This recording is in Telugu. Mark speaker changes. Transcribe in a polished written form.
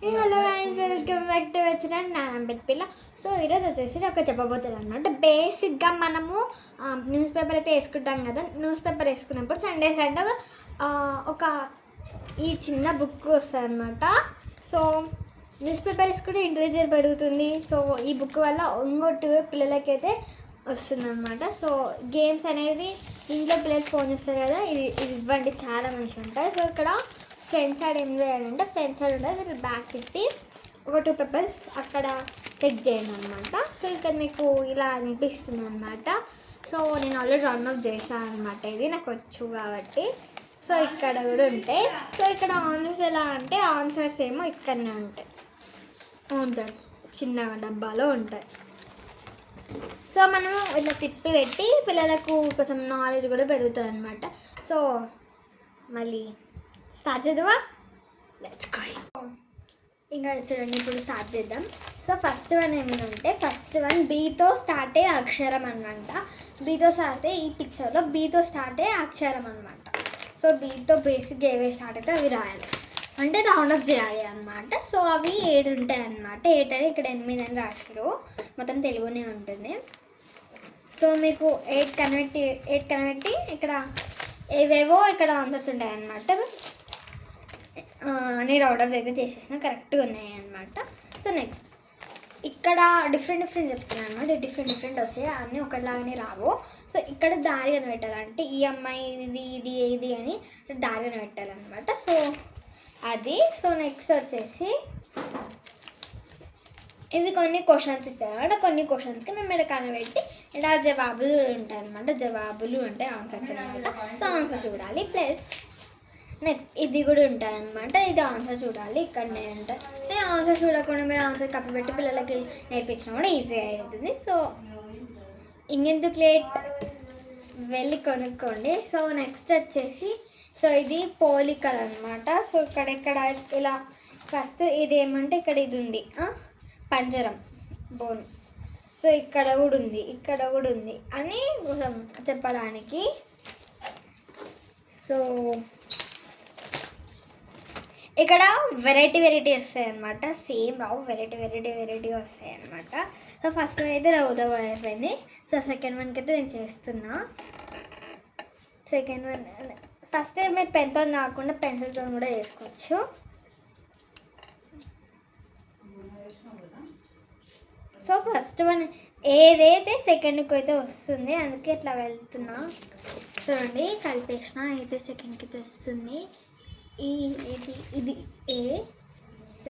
Speaker 1: Hello guys, welcome back to our channel నానంబెట్ పిల్ల. సో ఈరోజు వచ్చేసి ఒక చెప్పబోతున్నాను అనమాట. బేసిక్గా మనము న్యూస్ పేపర్ అయితే వేసుకుంటాం కదా. న్యూస్ పేపర్ వేసుకున్నప్పుడు సండే ఒక ఈ చిన్న బుక్ వస్తుంది అనమాట. సో న్యూస్ పేపర్ వేసుకుంటే ఇంటెలిజెన్స్ పెరుగుతుంది. సో ఈ బుక్ వల్ల ఇంకోటి పిల్లలకైతే వస్తుంది అనమాట. సో గేమ్స్ అనేది ఇంట్లో పిల్లలకి ఫోన్ చేస్తారు కదా, ఇది ఇవ్వండి, చాలా మంచిగా ఉంటాయి. సో ఇక్కడ ఫ్రంట్ సైడ్ ఏం చేయాలంటే, ఫ్రంట్ సైడ్ ఉంటుంది బ్యాక్ తిప్పి ఒక 2 పేపర్స్ అక్కడ చెక్ చేయండి అనమాట. సో ఇక్కడ మీకు ఇలా అనిపిస్తుంది అనమాట. సో నేను ఆల్రెడీ రన్ ఆఫ్ చేశాను అనమాట, ఇది నాకు వచ్చు కాబట్టి. సో ఇక్కడ కూడా ఉంటాయి. సో ఇక్కడ ఆన్సర్స్ ఎలా అంటే, ఆన్సర్స్ ఏమో ఇక్కడనే ఉంటాయి. ఆన్సర్స్ చిన్న డబ్బాలో ఉంటాయి. సో మనం ఇట్లా తిప్పి పెట్టి పిల్లలకు కొంచెం నాలెడ్జ్ కూడా పెరుగుతుంది అనమాట. సో మళ్ళీ స్టార్ట్ చేద్దామా? Let's go. ఇంకా చూడండి, ఇప్పుడు స్టార్ట్ చేద్దాం. సో ఫస్ట్ వన్ ఏమిటంటే, ఫస్ట్ వన్ బీతో స్టార్ట్ అయ్యే అక్షరం అనమాట. బీతో స్టార్ట్ అయ్యే ఈ పిక్చర్లో బీతో స్టార్ట్ అయ్యే అక్షరం అనమాట. సో బీతో బేసిక్గా ఏవే స్టార్ట్ అయితే అవి రాయాలి, అంటే రౌండ్ అప్ చేయాలి అనమాట. సో అవి 7 ఉంటాయి అన్నమాట. 8 అని ఇక్కడ 8 అని రాశారు, మొత్తం తెలుగునే ఉంటుంది. సో మీకు 8 కనబెట్టి ఇక్కడ ఏవేవో ఇక్కడ ఆన్సర్స్ ఉంటాయి అన్నమాట. నేను రౌండప్స్ అయితే చేసేసిన, కరెక్ట్గా ఉన్నాయి అన్నమాట. సో నెక్స్ట్ ఇక్కడ డిఫరెంట్ చెప్తున్నాను అనమాట. డిఫరెంట్ వస్తాయి, అన్నీ ఒకటిలాగానే రావు. సో ఇక్కడ దారి అని పెట్టాలంటే, ఈ అమ్మాయి ఇది అని దారి అని పెట్టాలన్నమాట. సో అది. సో నెక్స్ట్ వచ్చేసి ఇది కొన్ని క్వశ్చన్స్ ఇస్తారన్నమాట. కొన్ని క్వశ్చన్స్కి మేము ఇక్కడ కనబెట్టి ఇలా జవాబులు ఉంటాయి అన్నమాట. జవాబులు అంటే ఆన్సర్స్ అనమాట. సో ఆన్సర్ చూడాలి. ప్లస్ నెక్స్ట్ ఇది కూడా ఉంటుంది అనమాట. ఇది ఆన్సర్ చూడాలి, ఇక్కడనే ఉంటుంది. ఆన్సర్ చూడకుండా మీరు ఆన్సర్ కప్పిపెట్టి పిల్లలకి నేర్పించడం కూడా ఈజీగా అవుతుంది. సో ఇంకెందుకు లేట్, వెళ్ళి కొనుక్కోండి. సో నెక్స్ట్ వచ్చేసి, సో ఇది పోలికలు అనమాట. సో ఇక్కడ ఇలా ఫస్ట్ ఇది ఏమంటే, ఇక్కడ ఇది ఉంది పంజరం, బోన్. సో ఇక్కడ కూడా ఉంది అని చెప్పడానికి. సో ఇక్కడ వెరైటీ వస్తాయి అన్నమాట. సేమ్ రావు, వెరైటీ వస్తాయి అన్నమాట. సో ఫస్ట్ వన్ అయితే రౌదవ అయిపోయింది. సో సెకండ్ వన్కి అయితే నేను చేస్తున్నా. సెకండ్ వన్ ఫస్ట్ మీరు పెన్తో కాకుండా పెన్సిల్తో కూడా చేసుకోవచ్చు. సో ఫస్ట్ వన్ ఏదైతే సెకండ్కి అయితే వస్తుంది, అందుకే ఇట్లా వెళ్తున్నా. చూడండి, కలిపేసిన అయితే సెకండ్కి అయితే వస్తుంది. ఇది ఏ,